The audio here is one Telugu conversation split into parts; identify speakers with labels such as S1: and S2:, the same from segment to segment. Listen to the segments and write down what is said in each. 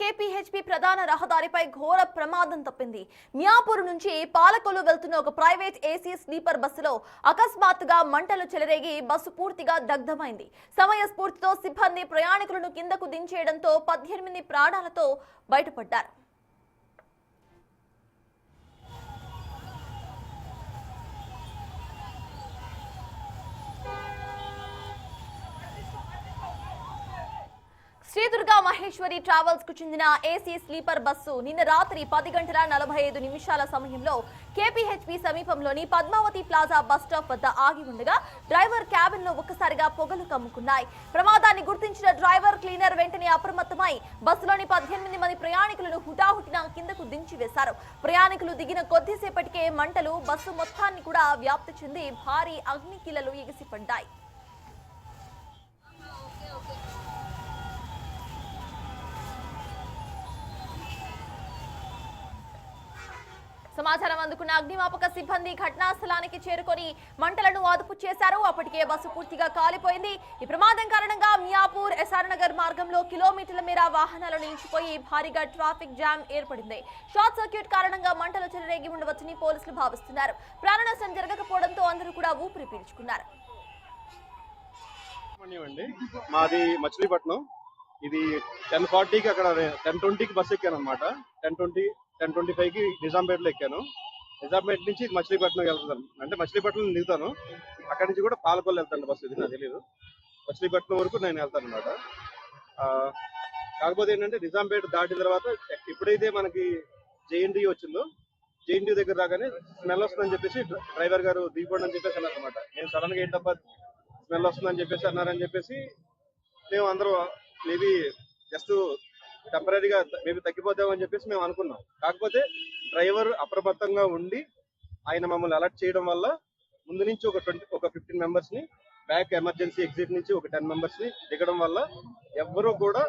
S1: కేపీహెచ్పీ ప్రధాన రహదారిపై ఘోర ప్రమాదం తప్పింది. మియాపూర్ నుంచి పాలకొల్లు వెళ్తున్న ఒక ప్రైవేట్ ఏసీ స్లీపర్ బస్సులో అకస్మాత్తుగా మంటలు చెలరేగి బస్సు పూర్తిగా దగ్ధమైంది. సమయస్ఫూర్తితో సిబ్బంది ప్రయాణికులను కిందకు దించేయడంతో 18 ప్రాణాలతో బయటపడ్డారు. శ్రీ దుర్గా మహేశ్వరి ట్రావెల్స్ కు చెందిన ఏసీ స్లీపర్ బస్సు నిన్న రాత్రి 10:45 సమయంలో కేపీహెచ్పీ సమీపంలోని పద్మావతి ప్లాజా బస్ స్టాప్ వద్ద ఆగి ఉండగా డ్రైవర్ క్యాబిన్ లో ఒక్కసారిగా పొగలు కమ్ముకున్నాయి. ప్రమాదాన్ని గుర్తించిన డ్రైవర్ క్లీనర్ వెంటనే అప్రమత్తమై బస్సులోని 18 మంది ప్రయాణికులను హుటాహుటిన కిందకు దించివేశారు. ప్రయాణికులు దిగిన కొద్దిసేపటికే మంటలు బస్సు మొత్తాన్ని కూడా వ్యాప్తి చెంది భారీ అగ్నికీలలు ఎగిసిపడ్డాయి. సమాచారం అందుకున్న అగ్నిమాపక సిబ్బంది ఘటనా స్థలానికి చేరుకొని మంటలను అదుపు చేశారు. అప్పటికే బస్సు పూర్తిగా కాలిపోయింది. ఈ ప్రమాదం కారణంగా మియాపూర్ ఎస్ఆర్ నగర్ మార్గంలో కిలోమీటర్ల మేర వాహనాలు నిలిచిపోయి భారీగా ట్రాఫిక్ జామ్ ఏర్పడింది. షార్ట్ సర్క్యూట్ కారణంగా మంటలు చెలరేగి ఉండవచ్చని పోలీసులు భావిస్తున్నారు. ప్రాణ నష్టం జరగకపోవడంతో అందరూ కూడా ఊపిరి పీల్చుకున్నారు.
S2: మాది మచిలీపట్నం. ఇది 10:40కి అక్కడ 10:20కి బస్ ఎక్కాను అనమాట. 10:25కి నిజాంపేటలో ఎక్కాను. నిజాంపేట నుంచి మచిలీపట్నంకి వెళ్తాను. అంటే మచిలీపట్నం దిగుతాను. అక్కడి నుంచి కూడా పాలకొల్లు వెళ్తాను బస్సు. ఇది నాకు తెలియదు. మచిలీపట్నం వరకు నేను వెళ్తాను అనమాట. కాకపోతే ఏంటంటే నిజాంపేట దాటిన తర్వాత ఎప్పుడైతే మనకి జేఎన్టీ వచ్చిందో జేఎన్టీ దగ్గర రాగానే స్మెల్ వస్తుందని చెప్పేసి డ్రైవర్ గారు దిగిపోండి అని చెప్పేసి అన్నారు అనమాట. నేను సడన్ గా ఏంటప్ప స్మెల్ వస్తుందని చెప్పేసి అన్నారని చెప్పేసి మేము అందరూ మేబీ జస్ట్ టెంపరీగా మేబీ తగ్గిపోతామని చెప్పేసి మేము అనుకున్నాం. కాకపోతే డ్రైవర్ అప్రమత్తంగా ఉండి ఆయన మమ్మల్ని అలర్ట్ చేయడం వల్ల ముందు నుంచి ఒక 15 మెంబర్స్ ని, బ్యాక్ ఎమర్జెన్సీ ఎగ్జిట్ నుంచి ఒక 10 మెంబర్స్ ని దిగడం వల్ల ఎవ్వరూ కూడా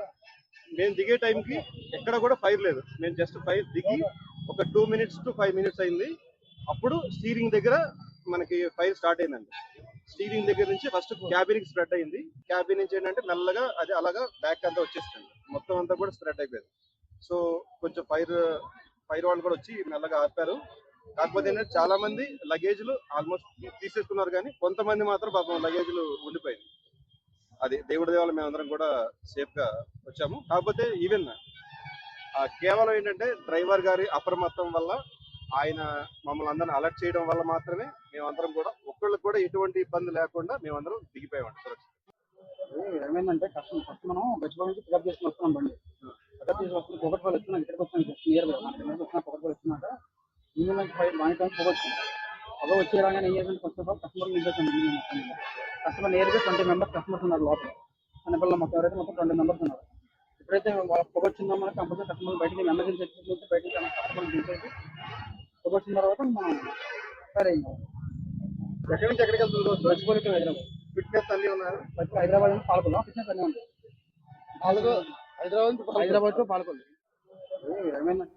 S2: మేము దిగే టైంకి ఎక్కడ కూడా ఫైర్ లేదు. మేము జస్ట్ ఫైర్ దిగి ఒక 2 minutes to 5 minutes అయింది. అప్పుడు స్టీరింగ్ దగ్గర మనకి ఫైర్ స్టార్ట్ అయిందండి. స్టీరింగ్ దగ్గర నుంచి ఫస్ట్ క్యాబిన్ కి స్ప్రెడ్ అయింది. క్యాబిన్ నుంచి ఏంటంటే మెల్లగా అది అలాగా బ్యాక్ అంతా వచ్చేస్తుంది. మొత్తం అంతా కూడా స్ప్రెడ్ అయిపోయింది. సో కొంచెం ఫైర్ వాళ్ళు కూడా వచ్చి మెల్లగా ఆపారు. కాకపోతే ఏంటంటే చాలా మంది లగేజ్లు ఆల్మోస్ట్ తీసేసుకున్నారు, కానీ కొంతమంది మాత్రం పాపం లగేజ్లు ఉండిపోయింది. అది దేవుడి దేవాల మేమందరం కూడా సేఫ్ గా వచ్చాము. కాకపోతే ఈవెన్ కేవలం ఏంటంటే డ్రైవర్ గారి అప్రమత్తం వల్ల, ఆయన మమ్మల్ని అందరిని అలర్ట్ చేయడం వల్ల మాత్రమే మేమందరం కూడా ఒక్కళ్ళకి కూడా ఎటువంటి ఇబ్బంది లేకుండా మేమందరం దిగిపోయామండి సురక్షితంగా.
S3: ఏమైందంటే ఫస్ట్ మనం గచ్చిబౌలి నుంచి పికప్ చేసుకుని వస్తున్నాం. బండి పికప్ చేసి వస్తున్నాం. పొగట్పల్లి వచ్చినా ఇక్కడికి వస్తున్నాం. నియర్ వచ్చినా పొగట్పల్లి వచ్చినాక ఇంజన్ వానికి పొగ వచ్చింది. పొగ వచ్చి రాగానే ఏం చేసింది, ఫస్ట్ ఆఫ్ ఆల్ కస్టమర్ నిలిపేసాం. కస్టమర్ నియర్గా 20 మెంబర్స్ కస్టమర్స్ ఉన్నారు లోపల. అన్నపల్లి మొత్తం ఎవరైతే మొత్తం 20 మెంబర్స్ ఉన్నారు. ఎప్పుడైతే పొగ వచ్చిందో మనకి కంపల్సరీ కస్టమర్ బయటికి ఎమర్జెన్సీ ఎక్స్ప్రెస్ నుంచి బయటికి కస్టమర్ దించేసి పొగ వచ్చిన తర్వాత మనం సరే
S2: ఎక్కడి నుంచి ఎక్కడికి వెళ్తుందో
S3: గచ్చిబౌలి హైదరాబాద్.
S2: ఫిట్నెస్ అన్ని ఉన్నారు.
S3: హైదరాబాద్ నుంచి పాల్గొన్నాం. ఫిట్నెస్ అన్నీ ఉంది. హైదరాబాద్ టు పాల్గొల్లు. ఏమైందంటే